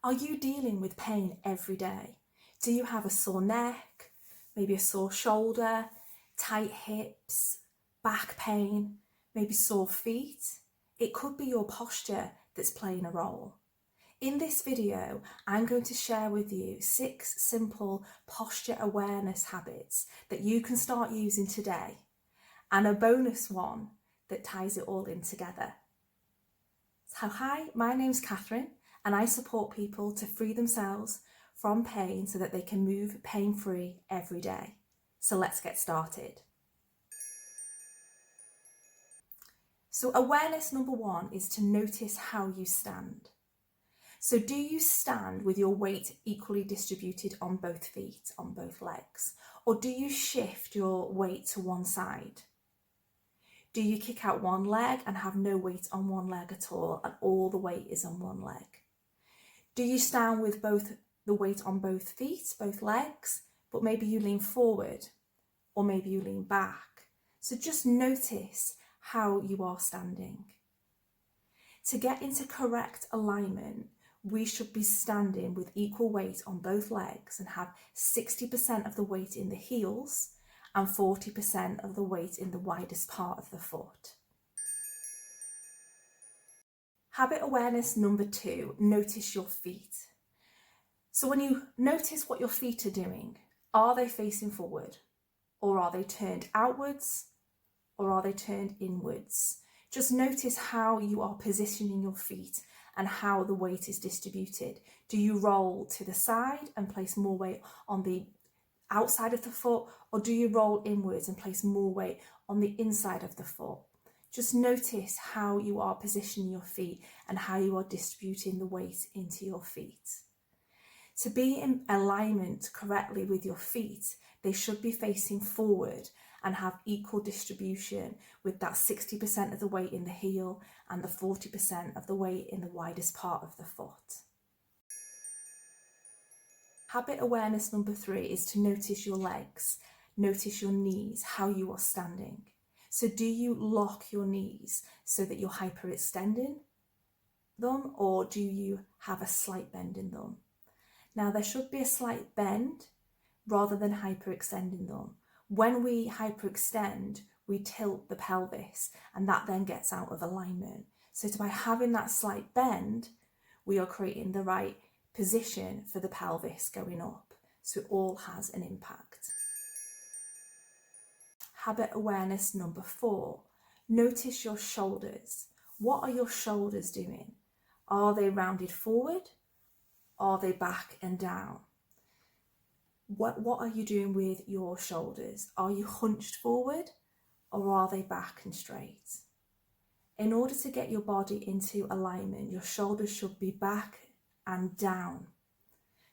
Are you dealing with pain every day? Do you have a sore neck, maybe a sore shoulder, tight hips, back pain, maybe sore feet? It could be your posture that's playing a role. In this video, I'm going to share with you 6 simple posture awareness habits that you can start using today, and a bonus one that ties it all in together. So hi, my name's Catherine, and I support people to free themselves from pain so that they can move pain-free every day. So let's get started. So awareness number 1 is to notice how you stand. So do you stand with your weight equally distributed on both feet, on both legs? Or do you shift your weight to one side? Do you kick out one leg and have no weight on one leg at all and all the weight is on one leg? Do you stand with both the weight on both feet, both legs, but maybe you lean forward or maybe you lean back? So just notice how you are standing. To get into correct alignment, we should be standing with equal weight on both legs and have 60% of the weight in the heels and 40% of the weight in the widest part of the foot. Habit awareness number 2, notice your feet. So when you notice what your feet are doing, are they facing forward? Or are they turned outwards? Or are they turned inwards? Just notice how you are positioning your feet and how the weight is distributed. Do you roll to the side and place more weight on the outside of the foot, or do you roll inwards and place more weight on the inside of the foot? Just notice how you are positioning your feet and how you are distributing the weight into your feet. To be in alignment correctly with your feet, they should be facing forward and have equal distribution, with that 60% of the weight in the heel and the 40% of the weight in the widest part of the foot. Habit awareness number 3 is to notice your legs, notice your knees, how you are standing. So do you lock your knees so that you're hyperextending them, or do you have a slight bend in them? Now there should be a slight bend rather than hyperextending them. When we hyperextend, we tilt the pelvis and that then gets out of alignment. So by having that slight bend, we are creating the right position for the pelvis going up. So it all has an impact. Habit awareness number 4, notice your shoulders. What are your shoulders doing? Are they rounded forward? Are they back and down? What are you doing with your shoulders? Are you hunched forward or are they back and straight? In order to get your body into alignment, your shoulders should be back and down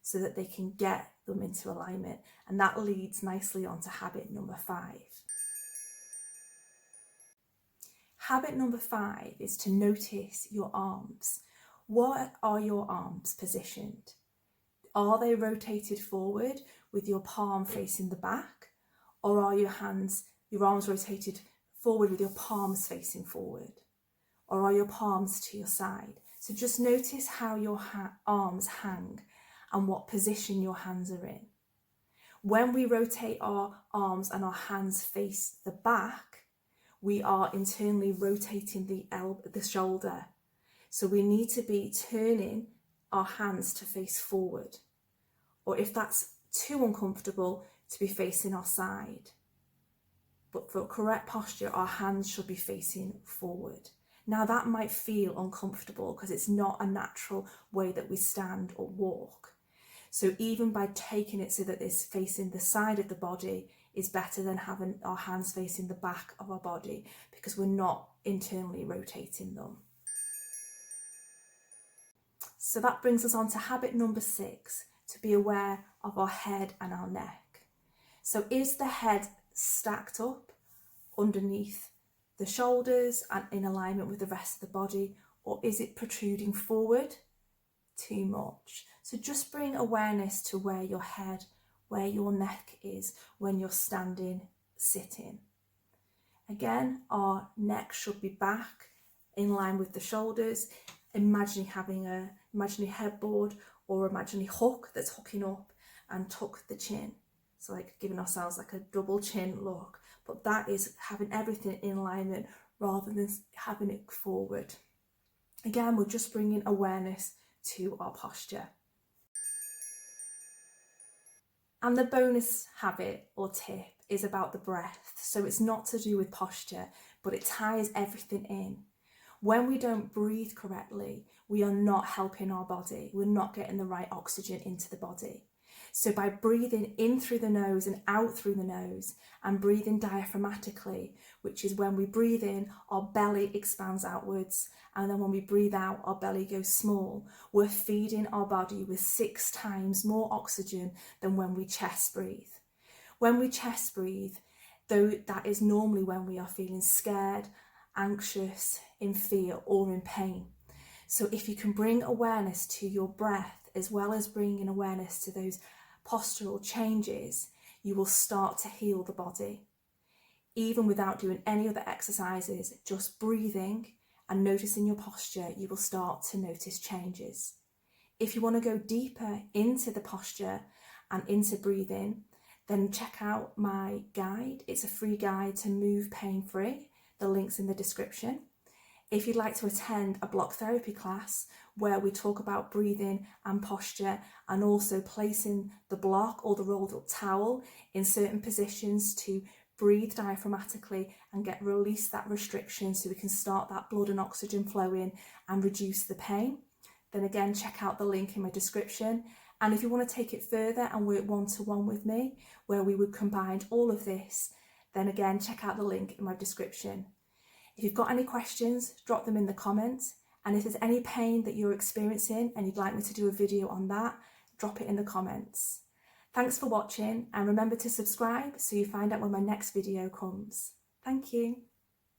so that they can get them into alignment. And that leads nicely on to habit number 5. Habit number 5 is to notice your arms. What are your arms positioned? Are they rotated forward with your palm facing the back? Or are your arms rotated forward with your palms facing forward? Or are your palms to your side? So just notice how your arms hang and what position your hands are in. When we rotate our arms and our hands face the back, we are internally rotating the shoulder. So we need to be turning our hands to face forward. Or if that's too uncomfortable, to be facing our side. But for correct posture, our hands should be facing forward. Now that might feel uncomfortable because it's not a natural way that we stand or walk. So even by taking it so that it's facing the side of the body is better than having our hands facing the back of our body, because we're not internally rotating them. So that brings us on to habit number 6, to be aware of our head and our neck. So is the head stacked up underneath the shoulders and in alignment with the rest of the body, or is it protruding forward too much? So just bring awareness to where your head, where your neck is when you're standing, sitting. Again, our neck should be back in line with the shoulders. Imagining having a imaginary headboard or imaginary hook that's hooking up, and tuck the chin. So like giving ourselves like a double chin look, but that is having everything in alignment rather than having it forward. Again, we're just bringing awareness to our posture. And the bonus habit or tip is about the breath. So it's not to do with posture, but it ties everything in. When we don't breathe correctly, we are not helping our body. We're not getting the right oxygen into the body. So by breathing in through the nose and out through the nose, and breathing diaphragmatically, which is when we breathe in, our belly expands outwards, and then when we breathe out, our belly goes small. We're feeding our body with 6 times more oxygen than when we chest breathe. When we chest breathe, though, that is normally when we are feeling scared, anxious, in fear, or in pain. So if you can bring awareness to your breath, as well as bringing awareness to those postural changes, you will start to heal the body. Even without doing any other exercises, just breathing and noticing your posture, you will start to notice changes. If you want to go deeper into the posture and into breathing, then check out my guide. It's a free guide to move pain-free. The link's in the description. If you'd like to attend a block therapy class where we talk about breathing and posture, and also placing the block or the rolled up towel in certain positions to breathe diaphragmatically and release that restriction so we can start that blood and oxygen flowing and reduce the pain, then again, check out the link in my description. And if you want to take it further and work one-to-one with me, where we would combine all of this, then again, check out the link in my description. If you've got any questions, drop them in the comments. And if there's any pain that you're experiencing and you'd like me to do a video on that, drop it in the comments. Thanks for watching, and remember to subscribe so you find out when my next video comes. Thank you.